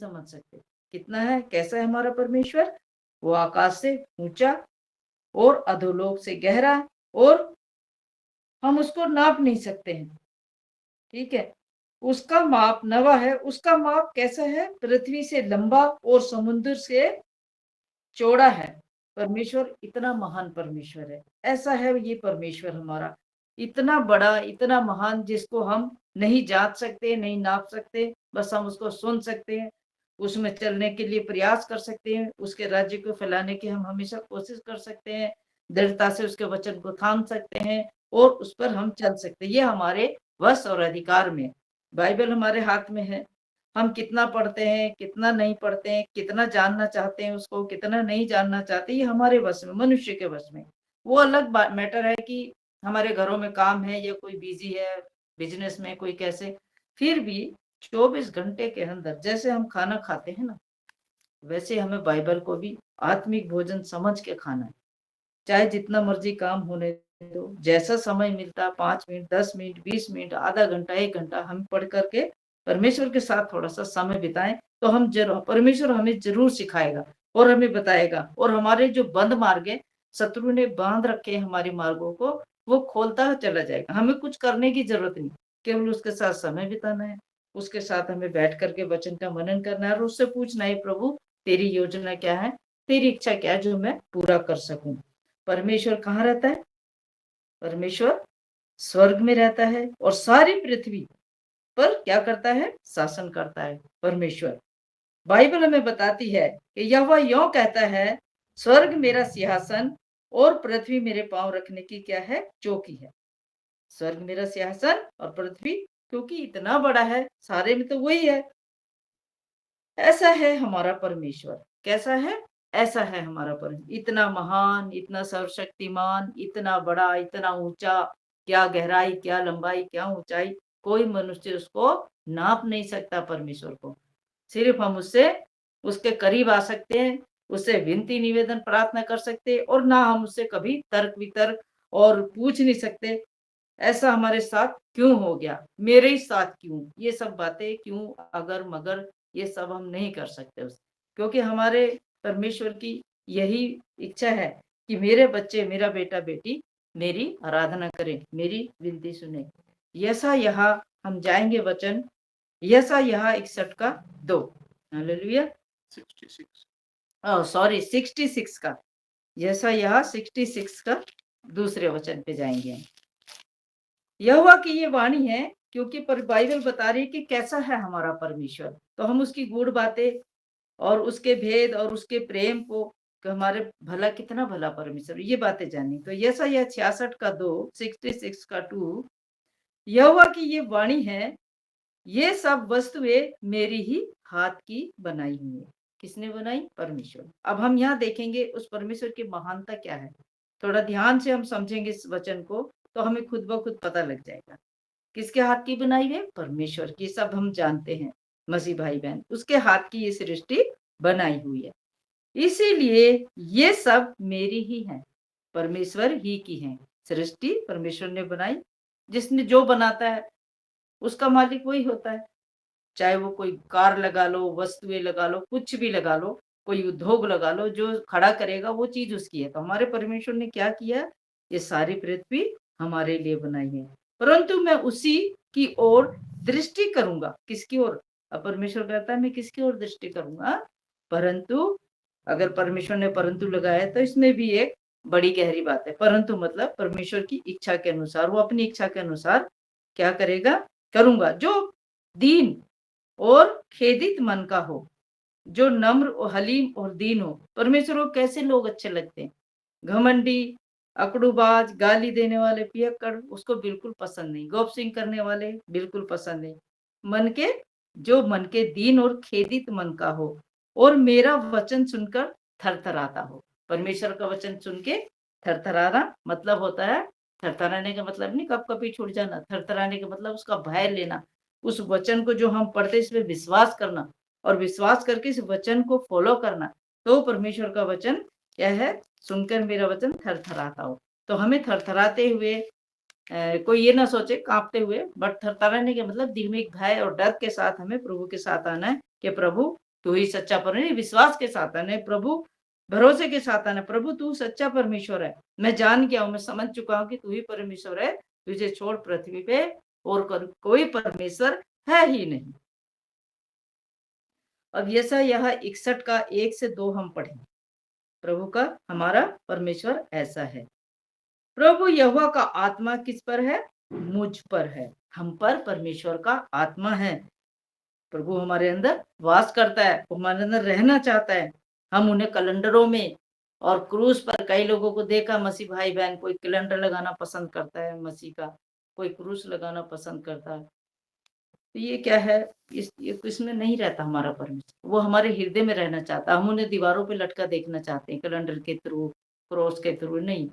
समझ सकते। कितना है, कैसा है हमारा परमेश्वर? वो आकाश से ऊंचा और अधोलोक से गहरा, और हम उसको नाप नहीं सकते हैं। ठीक है, उसका माप नवा है। उसका माप कैसा है? पृथ्वी से लंबा और समुद्र से चौड़ा है। परमेश्वर इतना महान परमेश्वर है। ऐसा है ये परमेश्वर हमारा, इतना बड़ा, इतना महान, जिसको हम नहीं जांच सकते, नहीं नाप सकते। बस हम उसको सुन सकते हैं, उसमें चलने के लिए प्रयास कर सकते हैं, उसके राज्य को फैलाने की हम हमेशा कोशिश कर सकते हैं, दृढ़ता से उसके वचन को थाम सकते हैं और उस पर हम चल सकते हैं। ये हमारे वश और अधिकार में। बाइबल हमारे हाथ में है। हम कितना पढ़ते हैं, कितना नहीं पढ़ते हैं, कितना जानना चाहते हैं उसको, कितना नहीं जानना चाहते, ये हमारे वश में, मनुष्य के वश में। वो अलग मैटर है कि हमारे घरों में काम है या कोई बिजी है बिजनेस में, कोई कैसे। फिर भी 24 घंटे के अंदर जैसे हम खाना खाते हैं ना, वैसे हमें बाइबल को भी आत्मिक भोजन समझ के खाना है। चाहे जितना मर्जी काम होने दो, जैसा समय मिलता, 5 मिनट, 10 मिनट, 20 मिनट, आधा घंटा, 1 घंटा, हम पढ़ करके परमेश्वर के साथ थोड़ा सा समय बिताएं, तो हम जरूर, परमेश्वर हमें जरूर सिखाएगा और हमें बताएगा। और हमारे जो बंद मार्ग है, शत्रु ने बांध रखे हमारे मार्गों को, वो खोलता चला जाएगा। हमें कुछ करने की जरूरत नहीं, केवल उसके साथ समय बिताना है, उसके साथ हमें बैठ करके वचन का मनन करना है और उससे पूछना है, प्रभु तेरी योजना क्या है, तेरी इच्छा क्या है, जो मैं पूरा कर सकूं। परमेश्वर कहाँ रहता है? परमेश्वर स्वर्ग में रहता है और सारी पृथ्वी पर क्या करता है? शासन करता है परमेश्वर। बाइबल हमें बताती है कि यहोवा यों कहता है, स्वर्ग मेरा सिंहासन और पृथ्वी मेरे पांव रखने की क्या है? चौकी है। स्वर्ग मेरा सिंहासन और पृथ्वी, क्योंकि इतना बड़ा है, सारे में तो वही है। ऐसा है हमारा परमेश्वर। कैसा है? ऐसा है हमारा परमेश्वर, इतना महान, इतना सर्वशक्तिमान, इतना बड़ा, इतना ऊंचा। क्या गहराई, क्या लंबाई, क्या ऊंचाई, कोई मनुष्य उसको नाप नहीं सकता परमेश्वर को। सिर्फ हम उससे, उसके करीब आ सकते हैं, उससे विनती निवेदन प्रार्थना कर सकते हैं, और ना हम उससे कभी तर्क वितर्क और पूछ नहीं सकते, ऐसा हमारे साथ क्यों हो गया, मेरे ही साथ क्यों, ये सब बातें क्यों, अगर मगर, ये सब हम नहीं कर सकते उस, क्योंकि हमारे परमेश्वर की यही इच्छा है कि मेरे बच्चे, मेरा बेटा बेटी मेरी आराधना करें, मेरी विनती सुने। यसा यहाँ हम जाएंगे वचन, यसा यहाँ 61 का 2। हालेलुया। 66, सॉरी 66 का, यसा यहाँ 66 का दूसरे वचन पे जाएंगे हम। यहोवा की ये वाणी है, क्योंकि बाइबल बता रही है कि कैसा है हमारा परमेश्वर, तो हम उसकी गूढ़ बातें और उसके भेद और उसके प्रेम को, कि हमारे भला, कितना भला परमेश्वर, ये बातें जानी। तो यह 66 का 2, 66 का 2, यहोवा की ये वाणी है, ये सब वस्तुएं मेरी ही हाथ की बनाई हुई है। किसने बनाई? परमेश्वर। अब हम यहाँ देखेंगे उस परमेश्वर की महानता क्या है। थोड़ा ध्यान से हम समझेंगे इस वचन को, तो हमें खुद ब खुद पता लग जाएगा। किसके हाथ की बनाई है? परमेश्वर की। सब हम जानते हैं, मसीह भाई बहन, उसके हाथ की ये सृष्टि बनाई हुई है। इसीलिए ये सब मेरी ही है, परमेश्वर ही की है। सृष्टि परमेश्वर ने बनाई। जिसने जो बनाता है उसका मालिक वही होता है। चाहे वो कोई कार लगा लो, वस्तुएं लगा लो, कुछ भी लगा लो, कोई उद्योग लगा लो, जो खड़ा करेगा वो चीज उसकी है। तो हमारे परमेश्वर ने क्या किया? ये सारी पृथ्वी हमारे लिए बनाई है, परंतु मैं उसी की ओर दृष्टि करूंगा। किसकी ओर? अब परमेश्वर कहता है मैं किसकी ओर दृष्टि करूंगा? परंतु, अगर परमेश्वर ने परंतु लगाया तो इसमें भी एक बड़ी गहरी बात है। परंतु मतलब परमेश्वर की इच्छा के अनुसार, वो अपनी इच्छा के अनुसार क्या करेगा? करूंगा, जो दीन और खेदित मन का हो, जो नम्र और हलीम और दीन हो। परमेश्वर को कैसे लोग अच्छे लगते हैं? घमंडी, अकड़ूबाज, गाली देने वाले, पियक्कड़, उसको बिल्कुल पसंद नहीं। गॉसिपिंग करने वाले बिल्कुल पसंद नहीं। मन के, जो मन के दीन और खेदित मन का हो, और मेरा वचन सुनकर थरथराता हो। परमेश्वर का वचन सुन के थरथराना मतलब होता है, थरथराने का मतलब नहीं कब कभी छूट जाना, थरथराने का मतलब उसका भय लेना। उस वचन को जो हम पढ़ते इसमें विश्वास करना, और विश्वास करके इस वचन को फॉलो करना। तो परमेश्वर का वचन क्या है? सुनकर मेरा वचन थरथराता हो। तो हमें थरथराते हुए, कोई ये ना सोचे कांपते हुए, बट थरथराने के मतलब दिल में एक भय और डर के साथ हमें प्रभु के साथ आना है कि प्रभु तू ही सच्चा परमेश्वर, विश्वास के साथ आना, प्रभु भरोसे के साथ आना, प्रभु तू सच्चा परमेश्वर है, मैं जान गया हूँ, मैं समझ चुका हूँ कि तू ही परमेश्वर है, तुझे छोड़ पृथ्वी पे और कोई परमेश्वर है ही नहीं। अब यह 61 का 1 से 2 हम पढ़ेंगे। प्रभु का हमारा परमेश्वर ऐसा है। प्रभु यहोवा का आत्मा किस पर है? मुझ पर है। हम पर परमेश्वर का आत्मा है। प्रभु हमारे अंदर वास करता है, वो हमारे अंदर रहना चाहता है। हम उन्हें कैलेंडरों में और क्रूस पर कई लोगों को देखा, मसीह भाई बहन, कोई कैलेंडर लगाना पसंद करता है मसीह का, कोई क्रूस लगाना पसंद करता है। तो ये क्या है? इसमें नहीं रहता हमारा परमेश्वर, वो हमारे हृदय में रहना चाहता है। हम उन्हें दीवारों पे लटका देखना चाहते हैं, कैलेंडर के थ्रू, क्रॉस के थ्रू नहीं।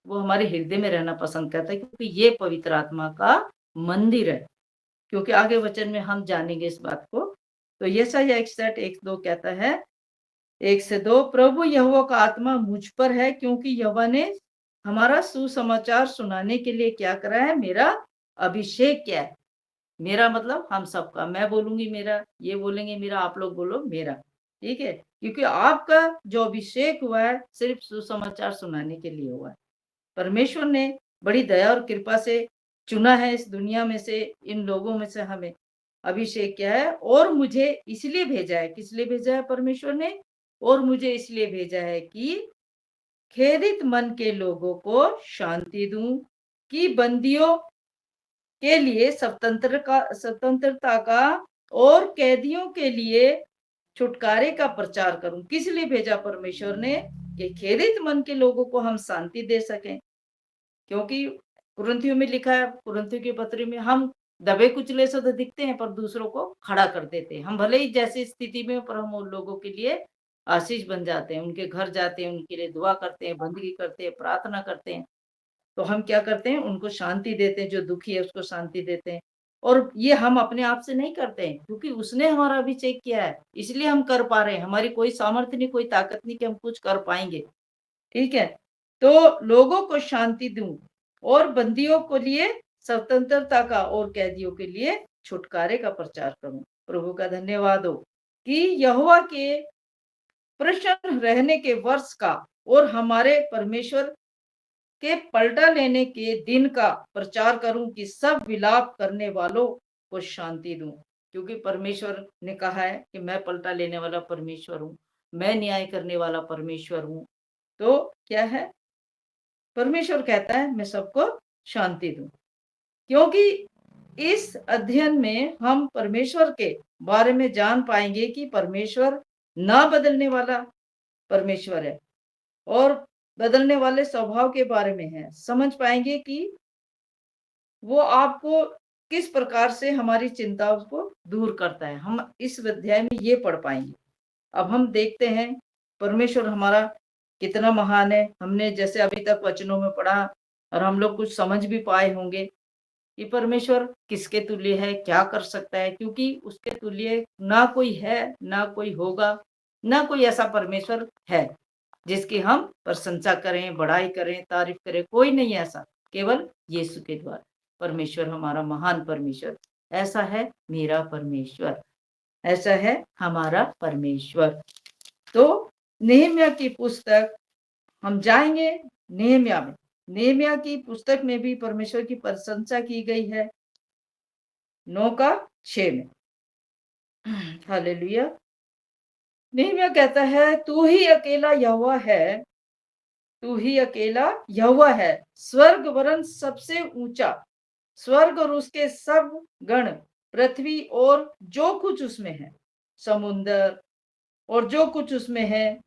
वो हमारे हृदय में रहना पसंद करता है, क्योंकि ये पवित्र आत्मा का मंदिर है। क्योंकि आगे वचन में हम जानेंगे इस बात को। तो यशायाह 61 1-2 कहता है, 1 से 2, प्रभु यहोवा का आत्मा मुझ पर है, क्योंकि यहोवा ने हमारा सुसमाचार सुनाने के लिए क्या करा है? मेरा अभिषेक किया है। मेरा मतलब हम सबका, मैं बोलूंगी मेरा, ये बोलेंगे मेरा, आप लोग बोलो मेरा, ठीक है? क्योंकि आपका जो अभिषेक हुआ है सिर्फ सुसमाचार सुनाने के लिए हुआ है। परमेश्वर ने बड़ी दया और कृपा से चुना है इस दुनिया में से, इन लोगों में से हमें अभिषेक किया है, और मुझे इसलिए भेजा है। किस लिए भेजा है परमेश्वर ने? और मुझे इसलिए भेजा है कि खेदित मन के लोगों को शांति दूं, कि बंदियों के लिए स्वतंत्रता का और कैदियों के लिए छुटकारे का प्रचार करूं। किस लिए भेजा परमेश्वर ने? कि खेदित मन के लोगों को हम शांति दे सकें। क्योंकि कुरिन्थियों में लिखा है, कुरिन्थियों के पत्र में, हम दबे कुचले से तो दिखते हैं, पर दूसरों को खड़ा कर देते हैं। हम भले ही जैसी स्थिति में, पर हम उन लोगों के लिए आशीष बन जाते हैं। उनके घर जाते हैं, उनके लिए दुआ करते हैं, बंदगी करते हैं, प्रार्थना करते हैं। तो हम क्या करते हैं? उनको शांति देते हैं, जो दुखी है उसको शांति देते हैं। और ये हम अपने आप से नहीं करते हैं, क्योंकि उसने हमारा अभिषेक किया है, इसलिए हम कर पा रहे हैं। हमारी कोई सामर्थ्य नहीं, कोई ताकत नहीं कि हम कुछ कर पाएंगे, ठीक है? तो लोगों को शांति दूं, और बंदियों को लिए स्वतंत्रता का, और कैदियों के लिए छुटकारे का प्रचार करूं। प्रभु का धन्यवाद हो कि यहोवा के प्रसन्न रहने के वर्ष का और हमारे परमेश्वर के पलटा लेने के दिन का प्रचार करूं, कि सब विलाप करने वालों को शांति दूं। क्योंकि परमेश्वर ने कहा है कि मैं पलटा लेने वाला परमेश्वर हूं, मैं न्याय करने वाला परमेश्वर हूं। तो क्या है? परमेश्वर कहता है मैं सबको शांति दूं। क्योंकि इस अध्ययन में हम परमेश्वर के बारे में जान पाएंगे कि परमेश्वर ना बदलने वाला परमेश्वर है, और बदलने वाले स्वभाव के बारे में है। समझ पाएंगे कि वो आपको किस प्रकार से हमारी चिंताओं को दूर करता है। हम इस अध्याय में ये पढ़ पाएंगे। अब हम देखते हैं परमेश्वर हमारा कितना महान है। हमने जैसे अभी तक वचनों में पढ़ा, और हम लोग कुछ समझ भी पाए होंगे कि परमेश्वर किसके तुल्य है, क्या कर सकता है। क्योंकि उसके तुल्य ना कोई है, ना कोई होगा, ना कोई ऐसा परमेश्वर है जिसकी हम प्रशंसा करें, बड़ाई करें, तारीफ करें। कोई नहीं ऐसा, केवल यीशु के द्वारा। परमेश्वर हमारा महान परमेश्वर, ऐसा है मेरा परमेश्वर, ऐसा है हमारा परमेश्वर। तो नेहमिया की पुस्तक हम जाएंगे। नेहमिया में, नेहमिया की पुस्तक में भी परमेश्वर की प्रशंसा की गई है, 9 का 6 में। हालेलुया। नेहमिया कहता है, तू ही अकेला यहोवा है, तू ही अकेला यहोवा है, स्वर्ग वरन सबसे ऊंचा, स्वर्ग और उसके सब गण, पृथ्वी और जो कुछ उसमें है, समुन्दर और जो कुछ उसमें है,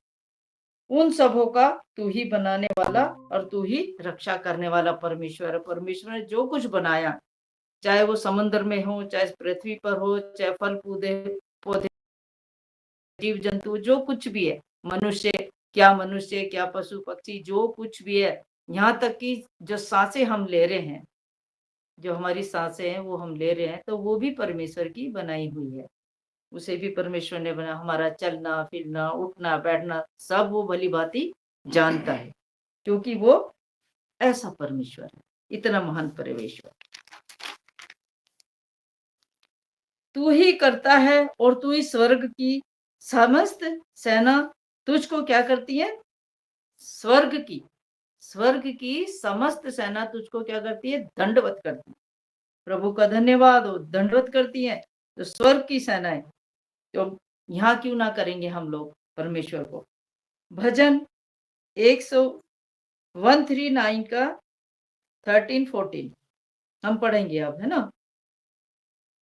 उन सबों का तू ही बनाने वाला और तू ही रक्षा करने वाला परमेश्वर है। परमेश्वर ने जो कुछ बनाया, चाहे वो समुद्र में हो, चाहे पृथ्वी पर हो, चाहे फल पौधे, जीव जंतु, जो कुछ भी है, मनुष्य, क्या पशु पक्षी, जो कुछ भी है, यहाँ तक कि जो सांसें हम ले रहे हैं, जो हमारी सांसें हैं वो हम ले रहे हैं, तो वो भी परमेश्वर की बनाई हुई है। उसे भी परमेश्वर ने बना। हमारा चलना फिरना, उठना बैठना, सब वो भली भांति जानता है, क्योंकि वो ऐसा परमेश्वर है, इतना महान परमेश्वर। तू ही करता है और तू ही स्वर्ग की समस्त सेना तुझको क्या करती है? स्वर्ग की स्वर्ग की समस्त सेना तुझको क्या करती है? दंडवत करती है। प्रभु का धन्यवाद हो, दंडवत करती है। तो स्वर्ग की सेनाएं, तो यहाँ क्यों ना करेंगे हम लोग परमेश्वर को? भजन 139 का 13-14 हम पढ़ेंगे अब, है ना?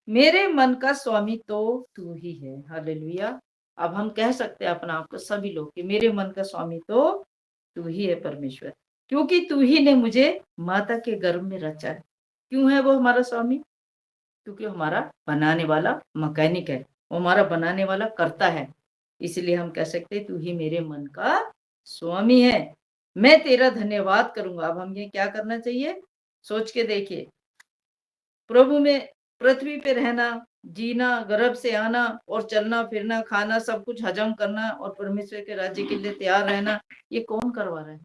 मेरे मन का स्वामी तो तू ही है। हालेलुया। अब हम कह सकते हैं अपना आप को सभी लोग कि मेरे मन का स्वामी तो तू ही है परमेश्वर, क्योंकि तू ही ने मुझे माता के गर्भ में रचा है। क्यों है वो हमारा स्वामी? क्योंकि हमारा बनाने वाला मैकेनिक है, वो हमारा बनाने वाला करता है। इसलिए हम कह सकते हैं तू ही मेरे मन का स्वामी है, मैं तेरा धन्यवाद करूंगा। अब हम ये क्या करना चाहिए? सोच के देखिए, प्रभु में पृथ्वी पे रहना, जीना, गर्भ से आना और चलना फिरना, खाना, सब कुछ हजम करना और परमेश्वर के राज्य के लिए तैयार रहना, ये कौन करवा रहा है?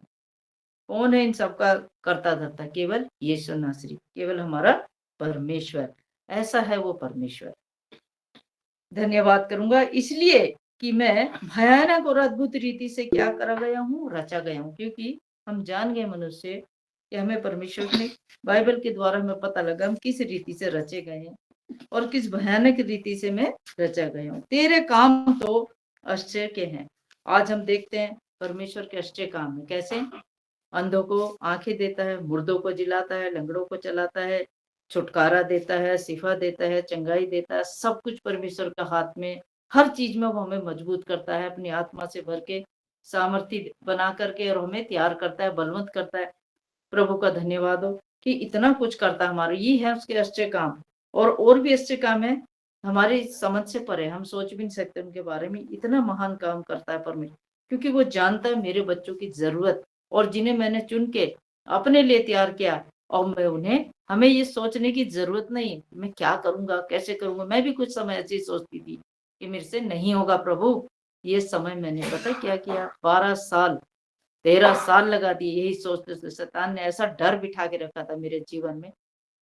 कौन है इन सबका करता धरता? केवल यीशु नासरी, केवल हमारा परमेश्वर। ऐसा है वो परमेश्वर। धन्यवाद करूंगा इसलिए कि मैं भयानक और अद्भुत रीति से क्या करा गया हूँ? रचा गया हूँ। क्योंकि हम जान गए मनुष्य कि हमें परमेश्वर ने बाइबल के द्वारा हमें पता लगा हम किस रीति से रचे गए हैं और किस भयानक रीति से मैं रचा गया हूँ। तेरे काम तो आश्चर्य के हैं। आज हम देखते हैं परमेश्वर के आश्चर्य काम है। कैसे? अंधों को आंखें देता है, मुर्दों को जिलाता है, लंगड़ों को चलाता है, छुटकारा देता है, शिफा देता है, चंगाई देता है। सब कुछ परमेश्वर का हाथ में, हर चीज में वो हमें मजबूत करता है, अपनी आत्मा से भर के सामर्थ्य बना करके और हमें तैयार करता है, बलवंत करता है। प्रभु का धन्यवाद हो कि इतना कुछ करता है हमारा। ये है उसके अच्छे काम, और भी अच्छे काम है हमारी समझ से परे, हम सोच भी नहीं सकते उनके बारे में। इतना महान काम करता है परमेश्वर, क्योंकि वो जानता है मेरे बच्चों की जरूरत, और जिन्हें मैंने चुन के अपने लिए तैयार किया, और मैं उन्हें, हमें ये सोचने की जरूरत नहीं मैं क्या करूंगा, कैसे करूंगा। मैं भी कुछ समय ऐसी सोचती थी कि मेरे से नहीं होगा प्रभु। ये समय मैंने पता क्या किया? 12 साल, 13 साल लगा दिए यही सोचते सोचते। शैतान ने ऐसा डर बिठा के रखा था मेरे जीवन में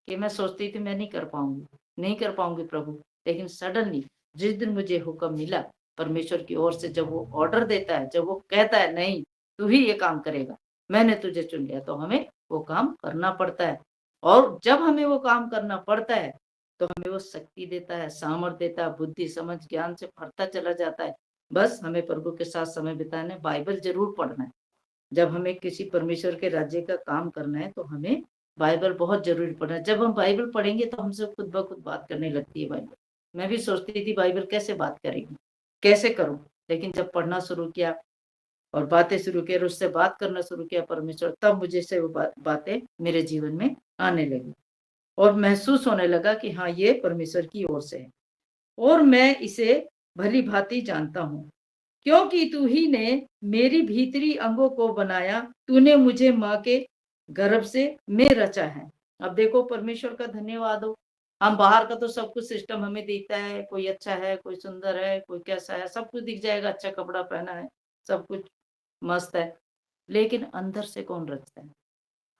कि मैं सोचती थी मैं नहीं कर पाऊंगी, नहीं कर पाऊंगी प्रभु। लेकिन सडनली जिस दिन मुझे हुक्म मिला परमेश्वर की ओर से, जब वो ऑर्डर देता है, जब वो कहता है नहीं तू ही ये काम करेगा, मैंने तुझे चुन लिया, तो हमें वो काम करना पड़ता है। और जब हमें वो काम करना पड़ता है तो हमें वो शक्ति देता है, सामर्थ देता है, बुद्धि समझ ज्ञान से भरता चला जाता है। बस हमें प्रभु के साथ समय बिताना है, बाइबल जरूर पढ़ना है। जब हमें किसी परमेश्वर के राज्य का काम करना है तो हमें बाइबल बहुत जरूरी पढ़ना है। जब हम बाइबल पढ़ेंगे तो हमसे खुद ब खुद बात करने लगती है बाइबल। मैं भी सोचती थी बाइबल कैसे बात करेगी, कैसे करूं, लेकिन जब पढ़ना शुरू किया और बातें शुरू की और उससे बात करना शुरू किया परमेश्वर, तब मुझे से वो बातें मेरे जीवन में आने लगी और महसूस होने लगा कि हाँ ये परमेश्वर की ओर से है और मैं इसे भली भांति जानता हूँ, क्योंकि तू ही ने मेरी भीतरी अंगों को बनाया, तूने मुझे माँ के गर्भ से में रचा है। अब देखो परमेश्वर का धन्यवाद हो। हम बाहर का तो सब कुछ सिस्टम हमें दिखता है, कोई अच्छा है, कोई सुंदर है, कोई कैसा है, सब कुछ दिख जाएगा, अच्छा कपड़ा पहना है, सब कुछ मस्त है। लेकिन अंदर से कौन रचता है?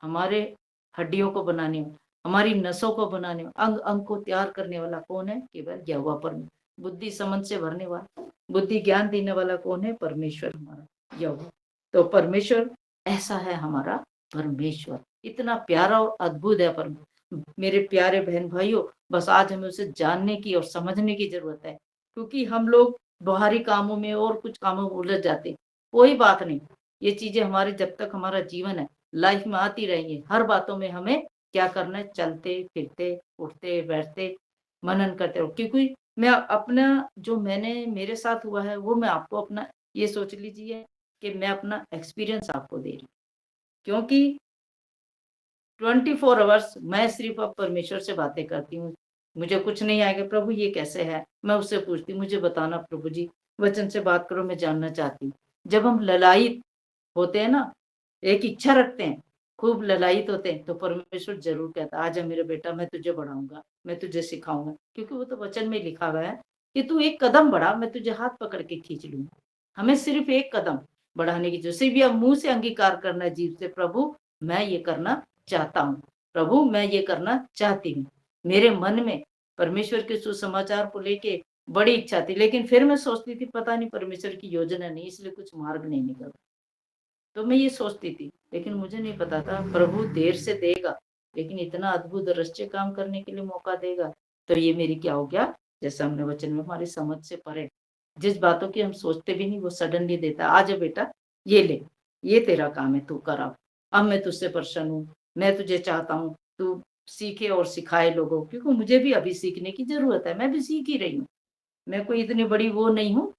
हमारे हड्डियों को बनाने में, हमारी नसों को बनाने में, अंग अंग को तैयार करने वाला कौन है? केवल यहोवा परमेश्वर। बुद्धि समझ से भरने वाला, बुद्धि ज्ञान देने वाला कौन है? परमेश्वर हमारा यहोवा। तो परमेश्वर ऐसा है हमारा परमेश्वर, इतना प्यारा और अद्भुत है परमेश्वर। मेरे प्यारे बहन भाइयों, बस आज हमें उसे जानने की और समझने की जरूरत है, क्योंकि हम लोग बाहरी कामों में और कुछ कामों में उलझ जाते। कोई बात नहीं, ये चीजें हमारे जब तक हमारा जीवन है लाइफ में आती रहेंगी। हर बातों में हमें क्या करना है? चलते फिरते उठते बैठते मनन करते रहो, क्योंकि मैं अपना जो मैंने मेरे साथ हुआ है वो मैं आपको अपना ये सोच लीजिए कि मैं अपना एक्सपीरियंस आपको दे रही हूँ। क्योंकि 24 आवर्स मैं सिर्फ अब परमेश्वर से बातें करती हूँ। मुझे कुछ नहीं आएगा, प्रभु ये कैसे है, मैं उससे पूछती हूँ मुझे बताना प्रभु जी, वचन से बात करो, मैं जानना चाहती हूँ। जब हम ललायित होते हैं ना, एक इच्छा रखते हैं, खूब ललायित होते हैं, तो परमेश्वर जरूर कहता है आजा मेरे बेटा, मैं तुझे बढ़ाऊंगा, मैं तुझे सिखाऊंगा। क्योंकि वो तो वचन में लिखा हुआ है कि तू एक कदम बढ़ा, मैं तुझे हाथ पकड़ के खींच लूंगा। हमें सिर्फ एक कदम बढ़ाने की जो सिर्फ यह मुंह से अंगीकार करना है जीव से, प्रभु मैं ये करना चाहता हूँ, प्रभु मैं ये करना चाहती हूँ। मेरे मन में परमेश्वर के सुसमाचार को लेके बड़ी इच्छा थी, लेकिन फिर मैं सोचती थी पता नहीं परमेश्वर की योजना नहीं, इसलिए कुछ मार्ग नहीं निकल। तो मैं ये सोचती थी, लेकिन मुझे नहीं पता था प्रभु देर से देगा, लेकिन इतना अद्भुत रहस्य काम करने के लिए मौका देगा। तो ये मेरी क्या हो गया, जैसा हमने वचन में, हमारी समझ से परे, जिस बातों की हम सोचते भी नहीं वो सडनली देता। आ जा बेटा, ये ले, ये तेरा काम है, तू कर। अब मैं तुझसे प्रसन्न हूँ, मैं तुझे चाहता हूँ तू सीखे और सिखाए लोगों को, क्योंकि मुझे भी अभी सीखने की जरूरत है, मैं भी सीख ही रही हूँ। मैं कोई इतनी बड़ी वो नहीं हूँ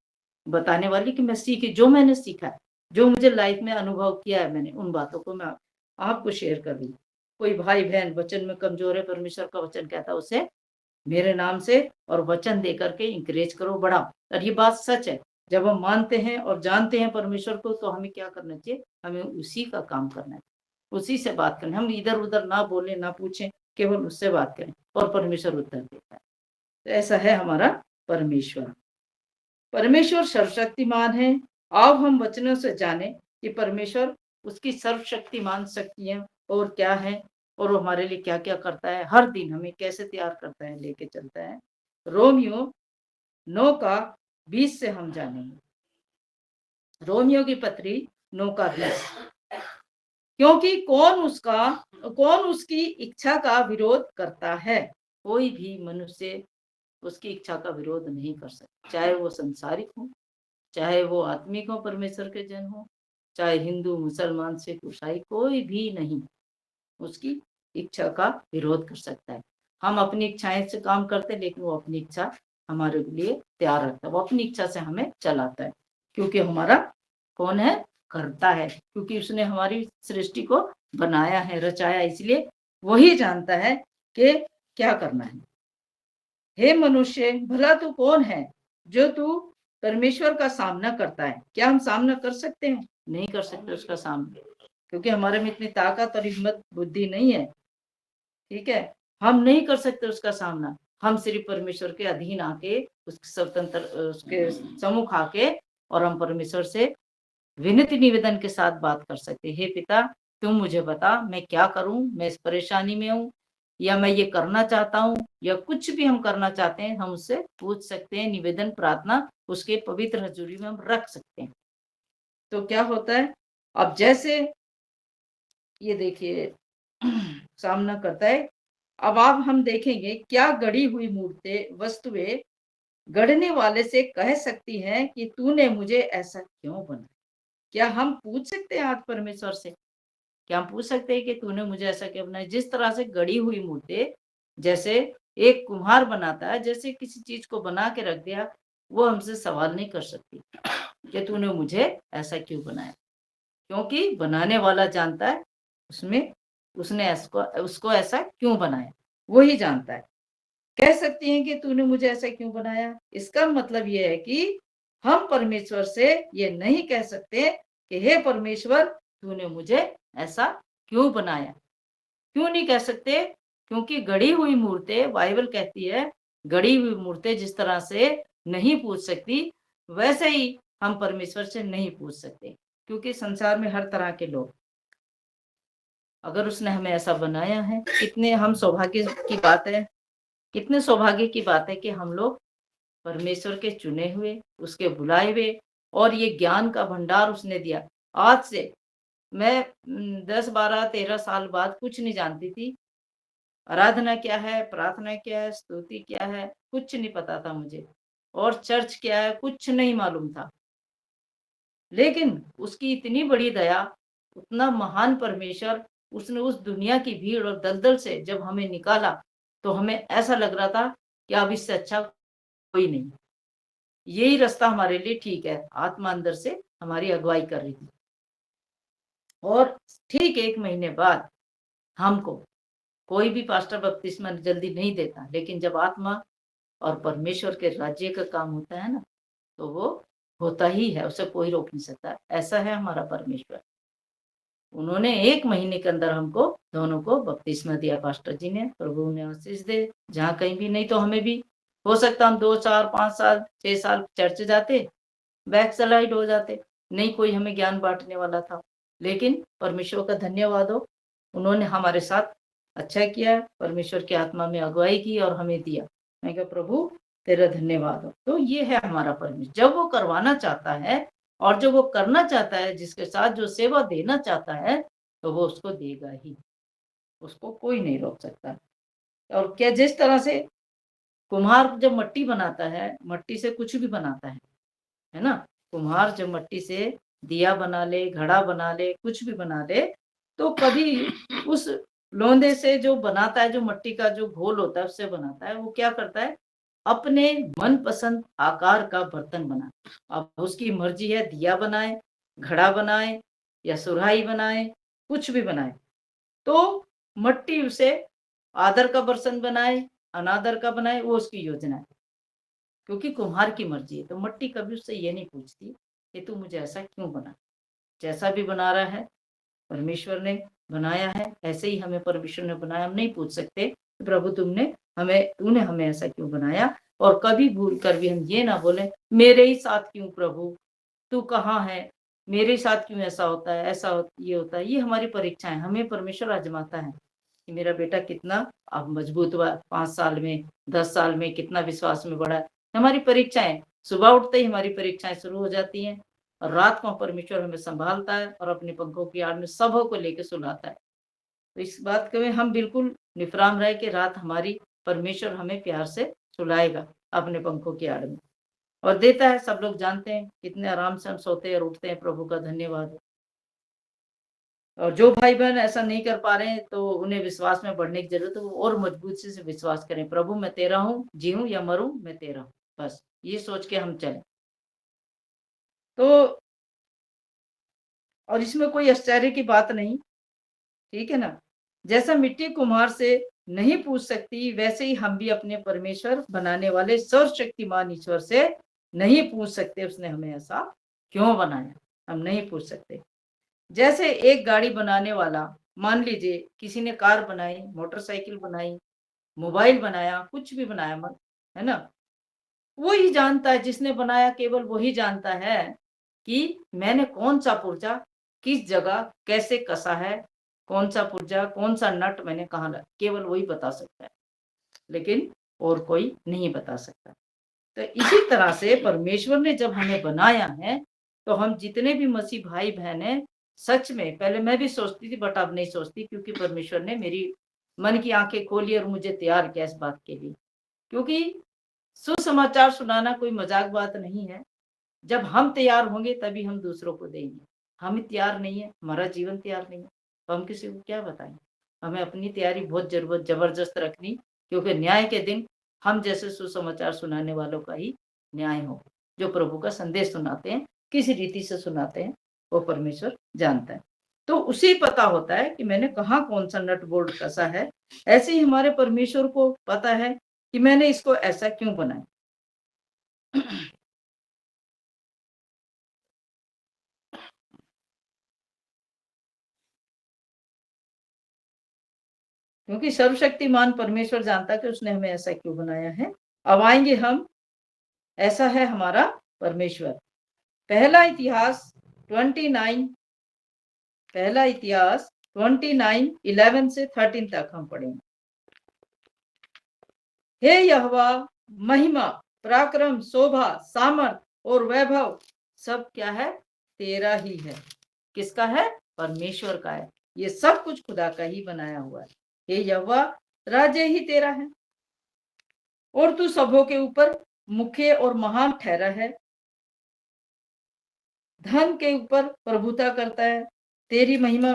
बताने वाली कि मैं सीखी, जो मैंने सीखा है, जो मुझे लाइफ में अनुभव किया है मैंने, उन बातों को मैं आपको शेयर कर रही हूँ। कोई भाई बहन वचन में कमजोर है, परमेश्वर का वचन कहता है उसे मेरे नाम से और वचन दे करके इंकरेज करो, बढ़ाओ। और ये बात सच है, जब हम मानते हैं और जानते हैं परमेश्वर को, तो हमें क्या करना चाहिए, हमें उसी का काम करना है, उसी से बात करनी। हम इधर उधर ना बोले ना पूछें, केवल उससे बात करें और परमेश्वर उत्तर देता है। तो ऐसा है हमारा परमेश्वर। परमेश्वर सर्वशक्तिमान है। अब हम वचनों से जाने कि परमेश्वर, उसकी सर्वशक्तिमान शक्तियां और क्या है, और वो हमारे लिए क्या क्या करता है, हर दिन हमें कैसे तैयार करता है, लेके चलता है। रोमियो 9 का 20 से हम जानेंगे। रोमियो की पत्री 9 का 20। क्योंकि कौन उसकी इच्छा का विरोध करता है, कोई भी मनुष्य उसकी इच्छा का विरोध नहीं कर सकता, चाहे वो संसारिक हो, चाहे वो आत्मिक हो, परमेश्वर के जन हो, चाहे हिंदू मुसलमान सिख ईसाई, कोई भी नहीं उसकी इच्छा का विरोध कर सकता है। हम अपनी इच्छाएं से काम करते हैं, लेकिन वो अपनी इच्छा हमारे लिए तैयार रखता है, वो अपनी इच्छा से हमें चलाता है, क्योंकि हमारा कौन है, करता है, क्योंकि उसने हमारी सृष्टि को बनाया है, रचाया, इसलिए वही जानता है कि क्या करना है। हे मनुष्य, भला तू कौन है जो तू परमेश्वर का सामना करता है। क्या हम सामना कर सकते हैं? नहीं कर सकते उसका सामना, क्योंकि हमारे में इतनी ताकत और हिम्मत बुद्धि नहीं है। ठीक है, हम नहीं कर सकते उसका सामना। हम सिर्फ परमेश्वर के अधीन आके, उसके स्वतंत्र, उसके सम्मुख आके, और हम परमेश्वर से विनती निवेदन के साथ बात कर सकते। हे पिता, तुम मुझे बता मैं क्या करूं, मैं इस परेशानी में हूं, या मैं ये करना चाहता हूं, या कुछ भी हम करना चाहते हैं, हम उससे पूछ सकते हैं। निवेदन प्रार्थना उसके पवित्र हजूरी में हम रख सकते हैं। तो क्या होता है, अब जैसे ये देखिए सामना करता है। अब आप हम देखेंगे, क्या गढ़ी हुई मूर्तें वस्तुएं गढ़ने वाले से कह सकती हैं कि तूने मुझे ऐसा क्यों बनाया। क्या हम पूछ सकते हैं आज परमेश्वर से, क्या हम पूछ सकते हैं कि तूने मुझे ऐसा क्यों बनाया। जिस तरह से गढ़ी हुई मूर्तें, जैसे एक कुम्हार बनाता है, जैसे किसी चीज को बना के रख दिया, वो हमसे सवाल नहीं कर सकती कि तूने मुझे ऐसा क्यों बनाया, क्योंकि बनाने वाला जानता है उसमें, उसने उसको ऐसा क्यों बनाया, वो ही जानता है। कह सकती हैं कि तूने मुझे ऐसा क्यों बनाया, इसका मतलब ये है कि हम परमेश्वर से ये नहीं कह सकते कि हे परमेश्वर, तूने मुझे ऐसा क्यों बनाया। क्यों नहीं कह सकते, क्योंकि गढ़ी हुई मूर्तें, बाइबल कहती है गढ़ी हुई मूर्तें जिस तरह से नहीं पूछ सकती, वैसे ही हम परमेश्वर से नहीं पूछ सकते, क्योंकि संसार में हर तरह के लोग, अगर उसने हमें ऐसा बनाया है, कितने हम सौभाग्य की बात है, कितने सौभाग्य की बात है कि हम लोग परमेश्वर के चुने हुए, उसके बुलाए हुए, और ये ज्ञान का भंडार उसने दिया। आज से मैं 10 12 13 साल बाद कुछ नहीं जानती थी, आराधना क्या है, प्रार्थना क्या है, स्तुति क्या है, कुछ नहीं पता था मुझे, और चर्च क्या है कुछ नहीं मालूम था। लेकिन उसकी इतनी बड़ी दया, उतना महान परमेश्वर, उसने उस दुनिया की भीड़ और दलदल से जब हमें निकाला, तो हमें ऐसा लग रहा था कि अब इससे अच्छा कोई नहीं, यही रास्ता हमारे लिए ठीक है। आत्मा अंदर से हमारी अगुवाई कर रही थी। और ठीक 1 महीने बाद हमको, कोई भी पास्टर बपतिस्मा जल्दी नहीं देता, लेकिन जब आत्मा और परमेश्वर के राज्य का काम होता है ना, तो वो होता ही है, उसे कोई रोक नहीं सकता। ऐसा है हमारा परमेश्वर। उन्होंने 1 महीने के अंदर हमको दोनों को बपतिस्मा दिया, पास्टर जी ने। प्रभु ने आशीष दे। जहाँ कहीं भी नहीं तो हमें भी, हो सकता हम 2 4 5 साल 6 साल चर्च जाते, बैक स्लाइड हो जाते, नहीं कोई हमें ज्ञान बांटने वाला था। लेकिन परमेश्वर का धन्यवाद हो, उन्होंने हमारे साथ अच्छा किया, परमेश्वर की आत्मा में अगुवाई की और हमें दिया। मैं कहा प्रभु तेरा धन्यवाद हो। तो ये है हमारा परमेश्वर, जब वो करवाना चाहता है और जो वो करना चाहता है, जिसके साथ जो सेवा देना चाहता है, तो वो उसको देगा ही, उसको कोई नहीं रोक सकता। और क्या जिस तरह से कुम्हार जब मट्टी बनाता है, मट्टी से कुछ भी बनाता है ना? कुम्हार जब मट्टी से दिया बना ले, घड़ा बना ले, कुछ भी बना ले, तो कभी उस लोंदे से जो बनाता है, जो मट्टी का जो घोल होता है, उससे बनाता है, वो क्या करता है? अपने मनपसंद आकार का बर्तन बनाता है। अब उसकी मर्ज़ी है दिया बनाए, घड़ा बनाए या सुराही बनाए, कुछ भी बनाए। तो मट्टी उसे आदर का बर्तन बनाए, अनादर का बनाए, वो उसकी योजना है। क्योंकि कुम्हार की मर्ज़ी है, तो मट्टी कभी उससे ये नहीं पूछती कि तू मुझे ऐसा क्यों बना? जैसा भी बना रहा है, परमेश्वर ने बनाया है, ऐसे ही हमें परमेश्वर ने बनाया। हम नहीं पूछ सकते, प्रभु तूने हमें ऐसा क्यों बनाया? और कभी भूल कर भी हम ये ना बोलें, मेरे ही साथ क्यों प्रभु? तू कहाँ है? मेरे साथ क्यों ऐसा होता है? ये होता है। ये हमारी परीक्षाएँ, हमें परमेश्वर आज़माता है कि मेरा बेटा कितना अब मजबूत हुआ 5 साल में, 10 साल में, कितना विश्वास में बढ़ा है। हमारी परीक्षाएँ, सुबह उठते ही हमारी परीक्षाएँ शुरू हो जाती हैं और रात को परमेश्वर हमें सँभालता है और अपने पंखों की आड़ में सबों को लेके सुलाता है। तो इस बात के में हम बिल्कुल विश्राम रहे कि रात हमारी परमेश्वर हमें प्यार से सुलाएगा अपने पंखों की आड़ में और देता है। सब लोग जानते हैं कितने आराम से हम सोते हैं और उठते हैं, प्रभु का धन्यवाद हो। और जो भाई-बहन ऐसा नहीं कर पा रहे हैं, तो उन्हें विश्वास में बढ़ने की ज़रूरत है, वो और मजबूती से विश्वास करें, प्रभु मैं तेरा हूँ, जीऊँ या मरूँ मैं तेरा हूँ। बस ये सोच के हम चलें। तो और इसमें कोई आश्चर्य की बात नहीं, ठीक है ना? जैसा मिट्टी कुम्हार से नहीं पूछ सकती, वैसे ही हम भी अपने परमेश्वर बनाने वाले सर्वशक्तिमान ईश्वर से नहीं पूछ सकते उसने हमें ऐसा क्यों बनाया? हम नहीं पूछ सकते। जैसे एक गाड़ी बनाने वाला, मान लीजिए किसी ने कार बनाई, मोटरसाइकिल बनाई, मोबाइल बनाया, कुछ भी बनाया है ना? वो ही जानता है, जिसने बनाया केवल वही जानता है कि मैंने कौन-सा पुर्जा किस जगह कैसे कसा है, कौन-सा पुर्जा, कौन-सा नट मैंने कहाँ ल केवल वही बता सकता है, लेकिन और कोई नहीं बता सकता। तो इसी तरह से परमेश्वर ने जब हमें बनाया है, तो हम जितने भी मसीह भाई-बहन हैं, सच में पहले मैं भी सोचती थी बट अब नहीं सोचती, क्योंकि परमेश्वर ने मेरी मन की आँखें खोली और मुझे तैयार किया इस बात के लिए। क्योंकि सुसमाचार सुनाना कोई मज़ाक बात नहीं है। जब हम तैयार होंगे तभी हम दूसरों को देंगे। हम ही तैयार नहीं है, हमारा जीवन तैयार नहीं है, तो हम किसी को क्या बताएँ? हमें अपनी तैयारी बहुत ज़बरदस्त रखनी, क्योंकि न्याय के दिन हम जैसे सुसमाचार सुनाने वालों का ही न्याय हो। जो प्रभु का संदेश सुनाते हैं, किस रीति से सुनाते हैं, वो परमेश्वर जानता है। तो उसे पता होता है कि मैंने कहाँ कौन-सा नट बोल्ट कसा है। ऐसे ही हमारे परमेश्वर को पता है कि मैंने इसको ऐसा क्यों बनाया। क्योंकि सर्वशक्तिमान परमेश्वर जानता है कि उसने हमें ऐसा क्यों बनाया है। अब आएँगे हम, ऐसा है हमारा परमेश्वर। पहला इतिहास 29 पहला इतिहास 29 11 से 13 तक हम पढ़ेंगे। हे यहोवा, महिमा, पराक्रम, शोभा, सामर्थ और वैभव सब क्या है? तेरा ही है। किसका है? परमेश्वर का है। ये सब कुछ खुदा का ही बनाया हुआ है। हे यहोवा, राज्य ही तेरा है और तू सबों के ऊपर मुख्य और महान ठहरा है। धन के ऊपर प्रभुता करता है। तेरी महिमा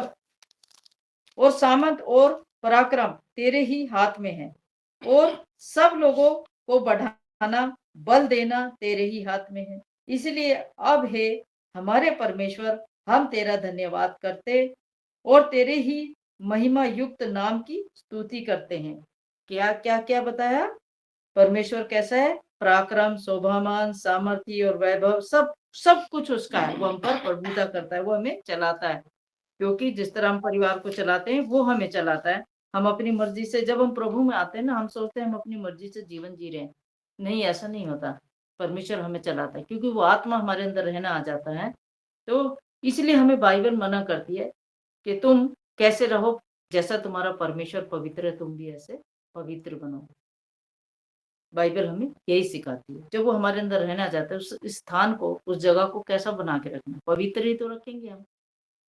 और सामर्थ और पराक्रम तेरे ही हाथ में है और सब लोगों को बढ़ाना, बल देना तेरे ही हाथ में है। इसलिए अब हे हमारे परमेश्वर, हम तेरा धन्यवाद करते और तेरे ही महिमा युक्त नाम की स्तुति करते हैं। क्या बताया? परमेश्वर कैसा है? पराक्रम, शोभामान, सामर्थी और वैभव सब सब कुछ उसका है। वो हम पर प्रभुता करता है, वो हमें चलाता है। क्योंकि जिस तरह हम परिवार को चलाते हैं, वो हमें चलाता है। हम अपनी मर्ज़ी से जब हम प्रभु में आते हैं ना, हम सोचते हैं हम अपनी मर्ज़ी से जीवन जी रहे हैं। नहीं, ऐसा नहीं होता। परमेश्वर हमें चलाता है, क्योंकि वो आत्मा हमारे अंदर रहना आ जाता है। तो इसलिए हमें बाइबल मना करती है कि तुम कैसे रहो, जैसा तुम्हारा परमेश्वर पवित्र है, तुम भी ऐसे पवित्र बनो। बाइबल हमें यही सिखाती है। जब वो हमारे अंदर रहना चाहता है, उस स्थान को, उस जगह को कैसा बना के रखना, पवित्र ही तो रखेंगे हम,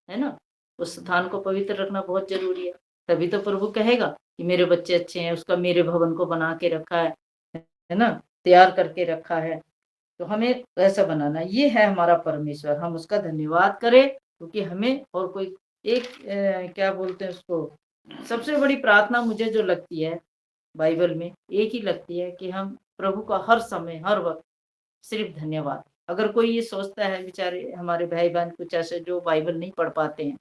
है ना? उस स्थान को पवित्र रखना बहुत जरूरी है। तभी तो प्रभु कहेगा कि मेरे बच्चे अच्छे हैं, उसका मेरे भवन को बना के रखा है ना, तैयार करके रखा है। तो हमें ऐसा बनाना, ये है हमारा परमेश्वर, हम उसका धन्यवाद करें, क्योंकि हमें और कोई एक क्या बोलते हैं उसको, सबसे बड़ी प्रार्थना मुझे जो लगती है बाइबल में, एक ही लगती है कि हम प्रभु का हर समय हर वक्त सिर्फ धन्यवाद। अगर कोई ये सोचता है, बेचारे हमारे भाई बहन कुछ ऐसे जो बाइबल नहीं पढ़ पाते हैं,